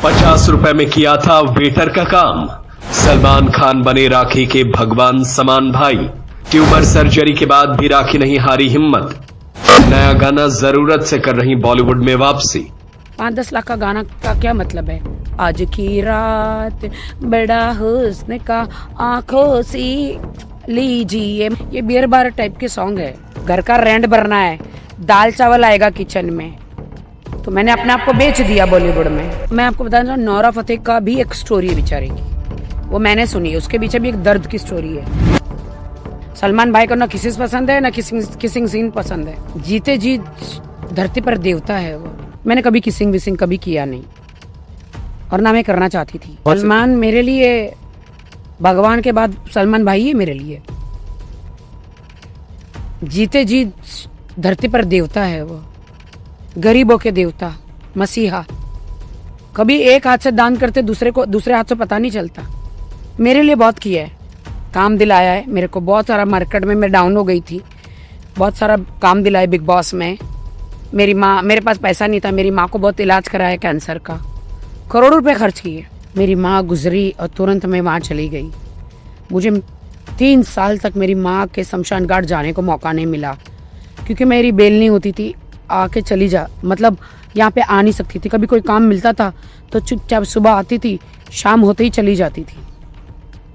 50 रुपए में किया था वेटर का काम। सलमान खान बने राखी के भगवान समान भाई। ट्यूमर सर्जरी के बाद भी राखी नहीं हारी हिम्मत। नया गाना जरूरत से कर रही बॉलीवुड में वापसी। 5-10 लाख का गाना का क्या मतलब है? आज की रात बड़ा हुस्न का आंखों सी लीजिए, ये बियर बार टाइप के सॉन्ग है। घर का रेंट भरना है, दाल चावल आएगा किचन में, तो मैंने अपने आप को बेच दिया बॉलीवुड में। मैं आपको बता दूं, नौरा फतेह का भी एक स्टोरी है बेचारे की, वो मैंने सुनी, उसके पीछे भी एक दर्द की स्टोरी है। सलमान भाई को ना किसिंग पसंद है ना किसिंग सीन पसंद है। जीते जी धरती पर देवता है वो। मैंने कभी किसिंग विसिंग कभी किया नहीं और ना मैं करना चाहती थी। सलमान मेरे लिए भगवान के बाद सलमान भाई है मेरे लिए। जीते जी धरती पर देवता है वो, गरीबों के देवता, मसीहा। कभी एक हाथ से दान करते दूसरे हाथ से पता नहीं चलता। मेरे लिए बहुत किया है, काम दिलाया है मेरे को बहुत सारा। मार्केट में मैं डाउन हो गई थी, बहुत सारा काम दिलाया बिग बॉस में। मेरी माँ, मेरे पास पैसा नहीं था, मेरी माँ को बहुत इलाज कराया कैंसर का, करोड़ों रुपए खर्च किए। मेरी माँ गुजरी और तुरंत मैं वहाँ चली गई। मुझे 3 साल तक मेरी माँ के शमशान घाट जाने को मौका नहीं मिला, क्योंकि मेरी बेल नहीं होती थी। आके चली जा, मतलब यहाँ पे आ नहीं सकती थी। कभी कोई काम मिलता था तो चुपचाप सुबह आती थी, शाम होते ही चली जाती थी,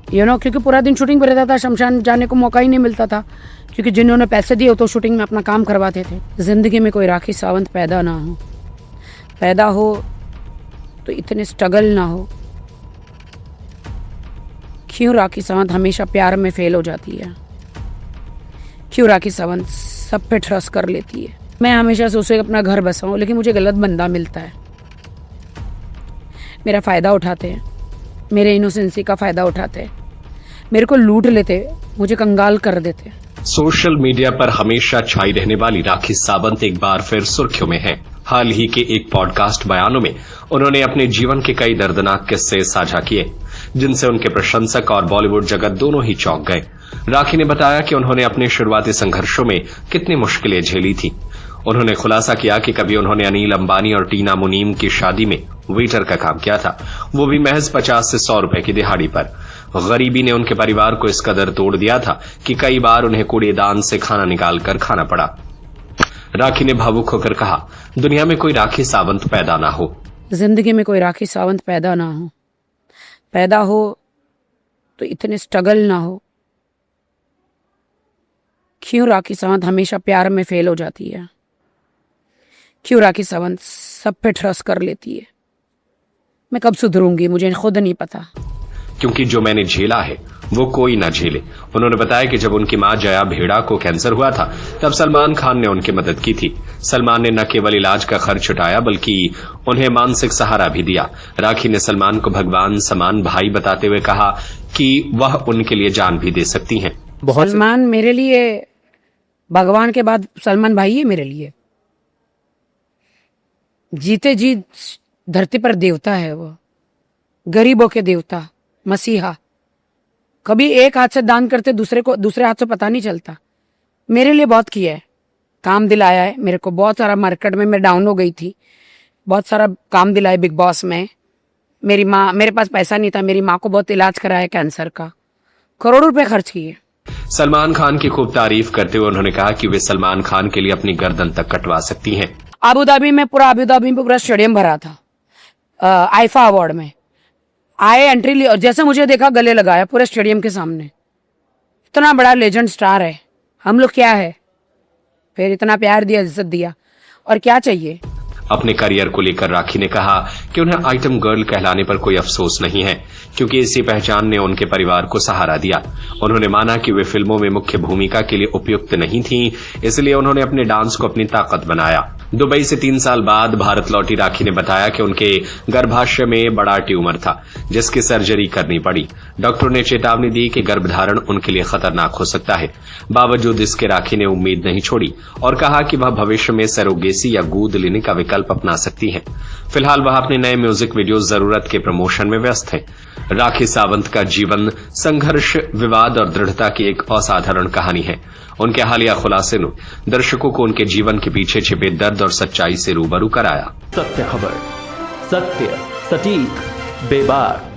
क्योंकि पूरा दिन शूटिंग पर रहता था, शमशान जाने को मौका ही नहीं मिलता था, क्योंकि जिन्होंने पैसे दिए तो शूटिंग में अपना काम करवाते थे। जिंदगी में कोई राखी सावंत पैदा ना हो, पैदा हो तो इतने स्ट्रगल ना हो। क्यों राखी सावंत हमेशा प्यार में फेल हो जाती है? क्यों राखी सावंत सब पे ट्रस्ट कर लेती है? मैं हमेशा सोचे अपना घर बसाऊं, लेकिन मुझे गलत बंदा मिलता है। मेरा फायदा उठाते हैं, मेरे इनोसेंसी का फायदा उठाते हैं, मेरे को लूट लेते, मुझे कंगाल कर देते। सोशल मीडिया पर हमेशा छाई रहने वाली राखी सावंत एक बार फिर सुर्खियों में है। हाल ही के एक पॉडकास्ट बयानों में उन्होंने अपने जीवन के कई दर्दनाक किस्से साझा किए, जिनसे उनके प्रशंसक और बॉलीवुड जगत दोनों ही चौंक गए। राखी ने बताया कि उन्होंने अपने शुरुआती संघर्षों में कितनी मुश्किलें झेली थी। उन्होंने खुलासा किया कि कभी उन्होंने अनिल अंबानी और टीना मुनीम की शादी में वेटर का काम किया था, वो भी महज 50 से 100 रुपए की दिहाड़ी पर। गरीबी ने उनके परिवार को इस कदर तोड़ दिया था कि कई बार उन्हें कूड़ेदान से खाना निकाल कर खाना पड़ा। राखी ने भावुक होकर कहा, दुनिया में कोई राखी सावंत पैदा ना हो। जिंदगी में कोई राखी सावंत पैदा ना हो, पैदा हो तो इतने स्ट्रगल ना हो। क्यों राखी सावंत हमेशा प्यार में फेल हो जाती है? क्यों राखी सावंत सब पे ट्रस्ट कर लेती है? मैं कब सुधरूंगी मुझे खुद नहीं पता। क्योंकि जो मैंने झेला है वो कोई ना झेले। उन्होंने बताया कि जब उनकी मां जया भेड़ा को कैंसर हुआ था, तब सलमान खान ने उनकी मदद की थी। सलमान ने न केवल इलाज का खर्च उठाया बल्कि उन्हें मानसिक सहारा भी दिया। राखी ने सलमान को भगवान समान भाई बताते हुए कहा कि वह उनके लिए जान भी दे सकती हैं। सलमान मेरे लिए भगवान के बाद सलमान भाई है मेरे लिए। जीते जी धरती पर देवता है वो, गरीबों के देवता, मसीहा। कभी एक हाथ से दान करते दूसरे हाथ से पता नहीं चलता। मेरे लिए बहुत किया है, काम दिलाया है मेरे को बहुत सारा। मार्केट में मैं डाउन हो गई थी, बहुत सारा काम दिलाया बिग बॉस में। मेरी माँ, मेरे पास पैसा नहीं था, मेरी माँ को बहुत इलाज कराया कैंसर का, करोड़ों रुपए खर्च किए। सलमान खान की खूब तारीफ करते हुए उन्होंने कहा कि वे सलमान खान के लिए अपनी गर्दन तक कटवा सकती हैं। अबू धाबी में पूरा स्टेडियम भरा था। आईफा अवार्ड में आए, एंट्री ली और जैसे मुझे देखा गले लगाया पूरे स्टेडियम के सामने। इतना बड़ा लेजेंड स्टार है, हम लोग क्या है? फिर इतना प्यार दिया, इज्जत दिया, और क्या चाहिए? अपने करियर को लेकर राखी ने कहा कि उन्हें आइटम गर्ल कहलाने पर कोई अफसोस नहीं है, क्योंकि इसी पहचान ने उनके परिवार को सहारा दिया। उन्होंने माना कि वे फिल्मों में मुख्य भूमिका के लिए उपयुक्त नहीं थीं, इसलिए उन्होंने अपने डांस को अपनी ताकत बनाया। दुबई से 3 साल बाद भारत लौटी राखी ने बताया कि उनके गर्भाशय में बड़ा ट्यूमर था, जिसकी सर्जरी करनी पड़ी। डॉक्टर ने चेतावनी दी कि गर्भधारण उनके लिए खतरनाक हो सकता है। बावजूद इसके राखी ने उम्मीद नहीं छोड़ी और कहा कि वह भविष्य में सरोगेसी या गोद लेने का विकल्प अपना सकती है। फिलहाल वह अपने नए म्यूजिक वीडियो जरूरत के प्रमोशन में व्यस्त है। राखी सावंत का जीवन संघर्ष, विवाद और दृढ़ता की एक असाधारण कहानी है। उनके हालिया खुलासे ने दर्शकों को उनके जीवन के पीछे छिपे दर्द और सच्चाई से रूबरू कराया। सत्य खबर, सत्य सटीक, बेबाक,